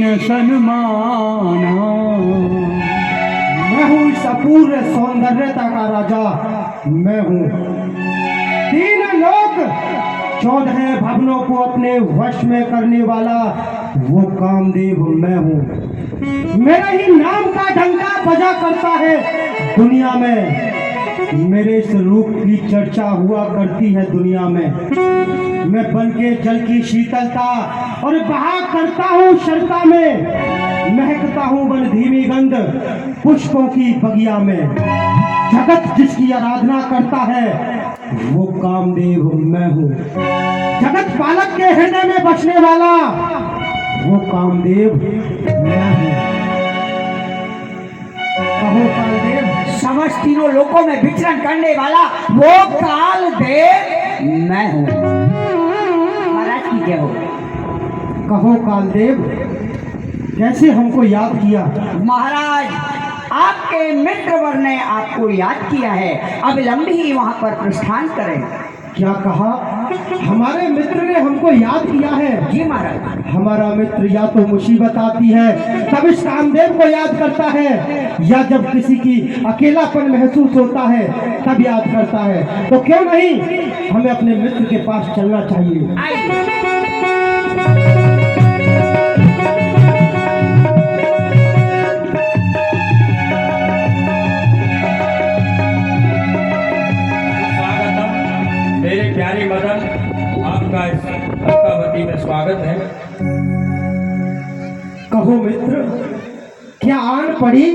न सन्माना। मैं हूँ इस अपूर्व सौंदर्यता का राजा, मैं हूँ। 3 लोक 14 भवनों को अपने वश में करने वाला वो कामदेव मैं हूँ। मेरा ही नाम का डंका बजा करता है दुनिया में। मेरे इस रूप की चर्चा हुआ करती है दुनिया में। मैं बन के जल की शीतलता और बहा करता हूँ शरता में। महकता हूँ वन धीमी गंध पुष्पों की बगिया में। जगत जिसकी आराधना करता है वो कामदेव मैं हूँ। जगत पालक के हृदय में बसने वाला वो कामदेव मैं हूँ। कहो कालदेव। समस्त 3 लोकों में विचरण करने वाला वो कालदेव मैं हूँ। महाराज की जय हो। कहो कालदेव, कैसे हमको याद किया? महाराज, आपके मित्रवर ने आपको याद किया है, अविलंब ही वहाँ पर प्रस्थान करें। क्या कहा? हमारे मित्र ने हमको याद किया है? जी महाराज। हमारा मित्र या तो मुसीबत आती है तब इस कामदेव को याद करता है, या जब किसी की अकेलापन महसूस होता है तब याद करता है। तो क्यों नहीं हमें अपने मित्र के पास चलना चाहिए। मेरे प्यारे मदन, आपका इस अलकावती में स्वागत है। कहो मित्र, क्या आन पड़ी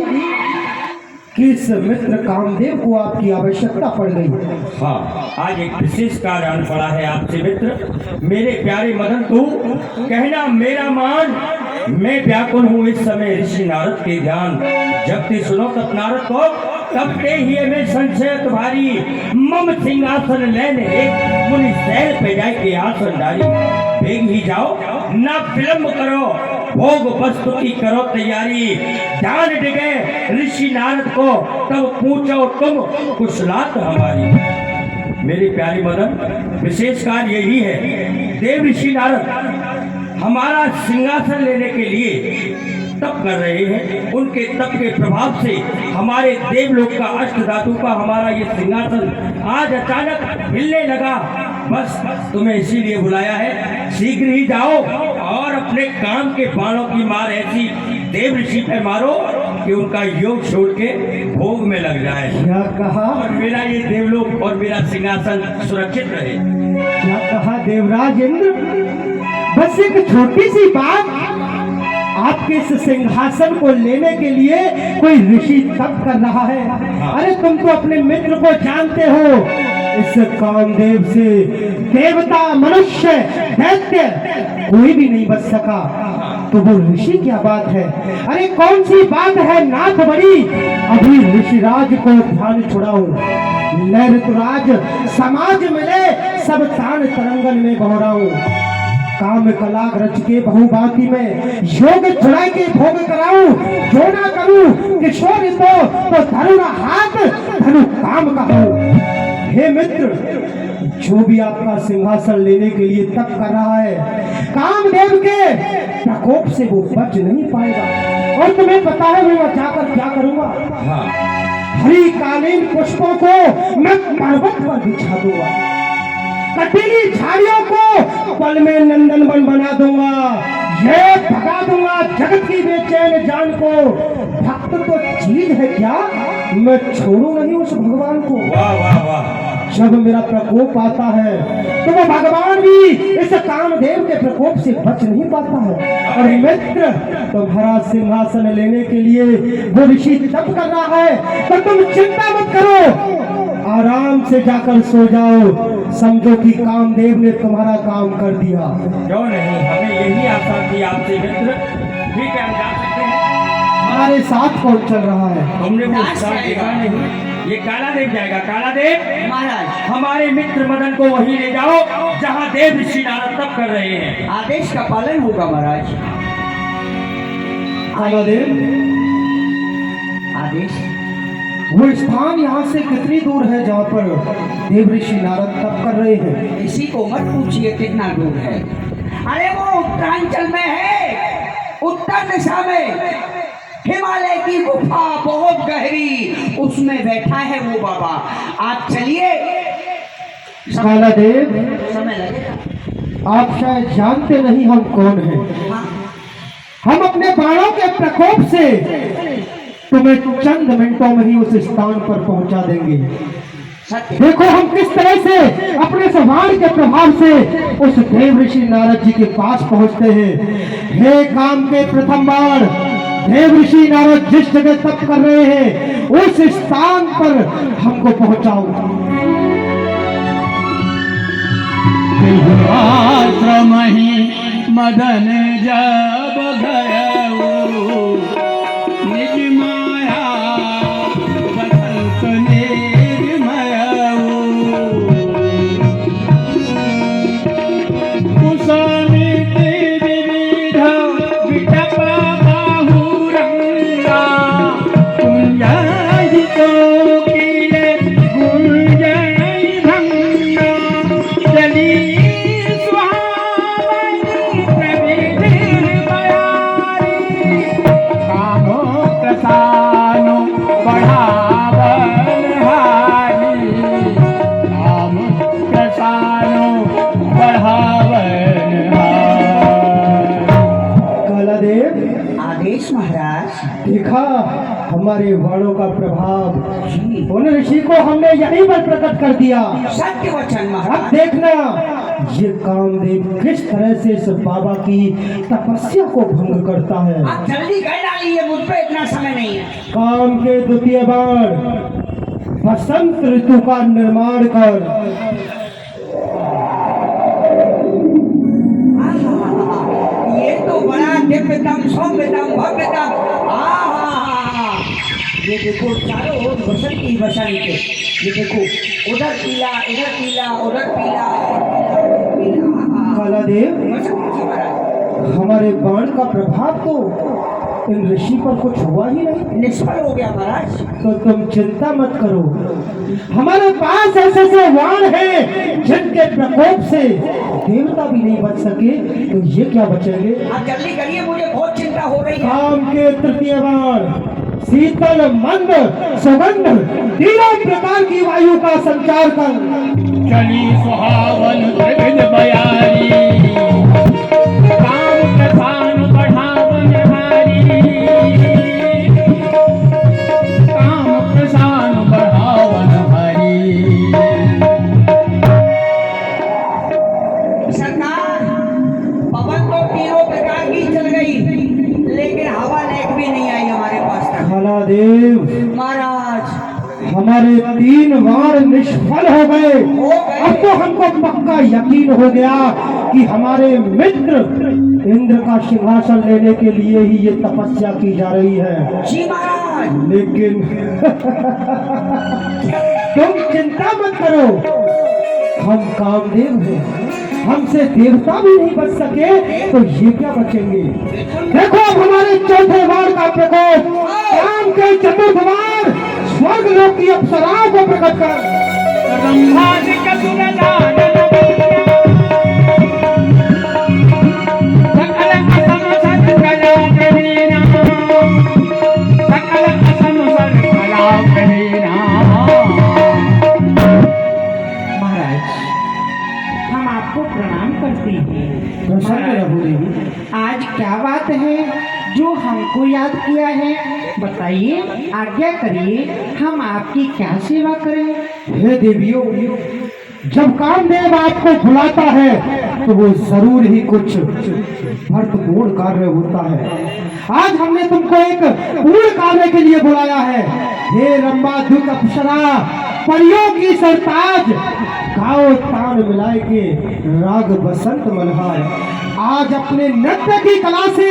कि इस मित्र कामदेव को आपकी आवश्यकता पड़ गई? हाँ, आज एक विशेष कार्य आन पड़ा है आपसे मित्र। मेरे प्यारे मदन, तू कहना मेरा मान। मैं व्याकुल हूँ इस समय ऋषि नारद के ध्यान। जब ती सुनो तब नारद को तब ते ही में संशय तुम्हारी। मम सिंहासन लेने एक मुनि शैल पे जाए के आसन डारी। भेग ही जाओ ना विलम्ब करो, भोग वस्तुति करो तैयारी। जान डिगे ऋषि नारद को तब पूछो तुम कुशलात हमारी। मेरे प्यारे मदन, विशेष कार्य यही है। देव ऋषि नारद हमारा सिंहासन लेने के लिए तप कर रहे हैं। उनके तप के प्रभाव से हमारे देवलोक का अष्ट धातु का हमारा ये सिंहासन आज अचानक हिलने लगा। बस तुम्हें इसीलिए बुलाया है। शीघ्र ही जाओ और अपने काम के बाणों की मार ऐसी देव ऋषि पे मारो कि उनका योग छोड़ के भोग में लग जाए। क्या कहा? और मेरा ये देवलोक और मेरा सिंहासन सुरक्षित रहे। क्या कहा देवराज इंद्र? बस एक छोटी सी बात, आपके इस सिंहासन को लेने के लिए कोई ऋषि तप कर रहा है। अरे तुम तो अपने मित्र को जानते हो, इस कामदेव से देवता मनुष्य दैत्य कोई भी नहीं बच सका, तो वो ऋषि क्या बात है? अरे कौन सी बात है नाथ बड़ी? अभी ऋषिराज को ध्यान छुड़ाऊं, लय ऋतुराज समाज मिले सब तान तरंगन में बहराऊं। काम कलाग रच के बहुबाती में योग छुड़ाई के भोग कराऊं। जो ना करूं किशोर तो धनु ना हाथ धनु काम का हो। हे मित्र, जो भी आपका सिंहासन लेने के लिए तप कर रहा है, कामदेव के प्रकोप से वो बच नहीं पाएगा। और तुम्हें पता है मैं जाकर क्या करूंगा? हाँ। हरी कालीन पुष्पों को मैं पर्वत पर बिछा दूंगा, कटीली झाड़ियों को पल में नंदनवन बना दूंगा। ये भगा दूंगा जगत की बेचैन जान को। भक्त तो चीज है क्या, मैं छोड़ू नहीं उस भगवान को। वाह वाह वाह। जब मेरा प्रकोप आता है तो वो भगवान भी इस कामदेव के प्रकोप से बच नहीं पाता है। और मित्र, तुम्हारा सिंहासन लेने के लिए वो ऋषि तप कर रहा है, तो तुम चिंता मत करो, आराम से जाकर सो जाओ। समझो कि कामदेव ने तुम्हारा काम कर दिया। क्यों नहीं, हमें यही आशा थी आपसे मित्र। ठीक है, हम जा सकते हैं। हमारे साथ कौन चल रहा है? तुमने वो स्थान देखा नहीं? ये काला देव जाएगा। काला देव महाराज, हमारे मित्र मदन को वहीं ले जाओ जहाँ देव ऋषि नारद तप कर रहे हैं। आदेश का पालन होगा महाराज। कालादेव, आदेश। वो स्थान यहाँ से कितनी दूर है जहाँ पर देव ऋषि नारद तप कर रहे हैं? इसी को मत पूछिए कितना दूर है। अरे वो उत्तरांचल में है, उत्तर दिशा में हिमालय की गुफा बहुत गहरी, उसमें बैठा है वो बाबा। आप चलिए, काला देव, समय लगेगा। आप शायद जानते नहीं हम कौन हैं। हाँ, हम अपने बाणों के प्रकोप से तुम्हें चंद मिनटों में ही उस स्थान पर पहुंचा देंगे। सत्य। देखो हम किस तरह से अपने सवार के प्रभाव से उस देव ऋषि नारद जी के पास पहुंचते हैं। हे काम के प्रथम बार, देव ऋषि नारद जिस जगह तप कर रहे हैं उस स्थान पर हमको पहुंचाओ। आश्रम ही मदन जब गयो, निज माया बसंत निर्मयो। कुसमित विविध विटप बाहुरंगा, कुंजहितो किले गुंजय भंगा। चली सुहावनी प्रविधि बयारी, कामो प्रसानो बढ़ावन हारी। काम प्रसानो बढ़ावन हारी। काला देव, आदेश महाराज। देखा हमारे वाणों का प्रभाव, जी, उन ऋषि को हमने यहीं पर प्रकट कर दिया। सत्य वचन अब महाराज। देखना ये कामदेव किस तरह से इस बाबा की तपस्या को भंग करता है। आप जल्दी कर डालिए, मुझ पे इतना समय नहीं है। काम के द्वितीय बार बसंत ऋतु का निर्माण कर। ये तो बड़ा दिव्यतम सौम्यतम भव्यतम। ये देखो चारों ओर बसंत ही बसंत। ये देखो उधर पीला, इधर पीला, उधर पीला, काला देव, बसंत जी महाराज। हमारे बाण का प्रभाव तो इन ऋषि पर कुछ हुआ ही नहीं। निष्फल हो गया महाराज। तो तुम चिंता मत करो, हमारे पास ऐसे ऐसे वाण हैं जिनके प्रकोप से देवता भी नहीं बच सके, तो ये क्या बचेंगे। आप जल्दी करिए, मुझे बहुत चिंता हो रही है। काम के तृतीय बार शीतल मंद सुगंध तीनों प्रकार की वायु का संचार कर। चली सुहावन त्रिविध बयारी, काम प्रधान बढ़ावन हारी। काम प्रधान बढ़ावन हारी। सरकार, पवन तो तीनों प्रकार की चल गई, लेकिन हवा लहक भी नहीं आई हमारे पास तक। काला देव, महाराज हमारे 3 वार निष्फल हो गए। अब तो हमको पक्का यकीन हो गया कि हमारे मित्र इंद्र का सिंहासन लेने के लिए ही ये तपस्या की जा रही है। जी महाराज। लेकिन तुम चिंता मत करो, हम कामदेव हैं, हमसे देवता भी नहीं बच सके, तो ये क्या बचेंगे। देखो अब हमारे चौथे वार का प्रकोप, काम के चतुर्थ वार स्वर्ग लोक की अप्सराओं को प्रकट कर। ब्रह्मादि कसुर दानव सकल असम सत कला प्रवीणा। सकल असम सत कला प्रवीणा। महाराज, हम आपको प्रणाम करते हैं। प्रसन्न रहो देवी। आज क्या बात है जो हमको याद किया है, बताइए, आज्ञा करिए, हम आपकी क्या सेवा करें। हे देवियों, जब कामदेव आपको बुलाता है तो वो जरूर ही कुछ अर्थपूर्ण कार्य होता है। आज हमने तुमको एक पूर्ण कार्य के लिए बुलाया है। हे रंबाधुक अप्सरा, परियों की सरताज, गाओ तान मिलाए के राग बसंत मल्हार। आज अपने नृत्य की कला से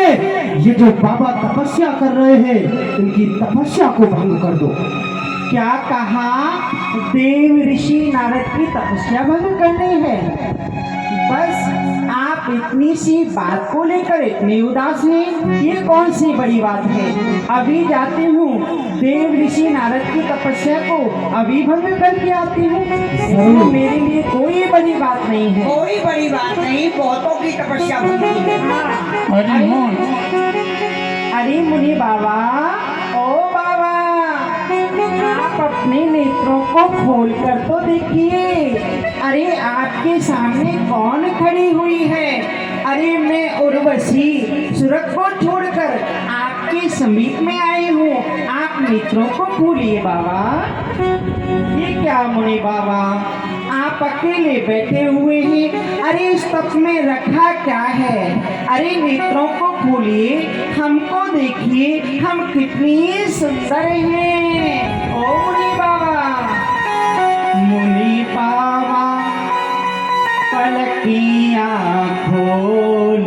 ये जो बाबा तपस्या कर रहे हैं, इनकी तपस्या को भंग कर दो। क्या कहा? देव ऋषि नारद की तपस्या भंग करनी है? बस आप इतनी सी बात को लेकर इतने उदास हैं, ये कौन सी बड़ी बात है। अभी जाती हूँ, देव ऋषि नारद की तपस्या को अभी भंग करके आती हूँ। इसमें मेरे लिए कोई बड़ी बात नहीं है। कोई बड़ी बात नहीं, बहुतों की तपस्या भंग की है। हरि मोहन अरे मुनि बाबा, ओ बाबा, आप अपने नेत्रों को खोल कर तो देखिए। अरे आपके सामने कौन खड़ी हुई है? अरे मैं उर्वशी सुरत को छोड़कर आपके समीप में आई हूँ। आप नेत्रों को खोलिए बाबा। ये क्या मुनि बाबा, आप अकेले बैठे हुए हैं? अरे इस तप में रखा क्या है? अरे नेत्रों को खोलिए, हमको देखिए, हम कितनी सुंदर हैं। ओ मुनि बाबा, मुनि बाबा पलकियां खोल,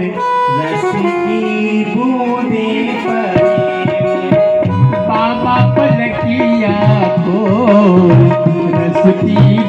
रस की बूंदें बाबा पलकिया को रस की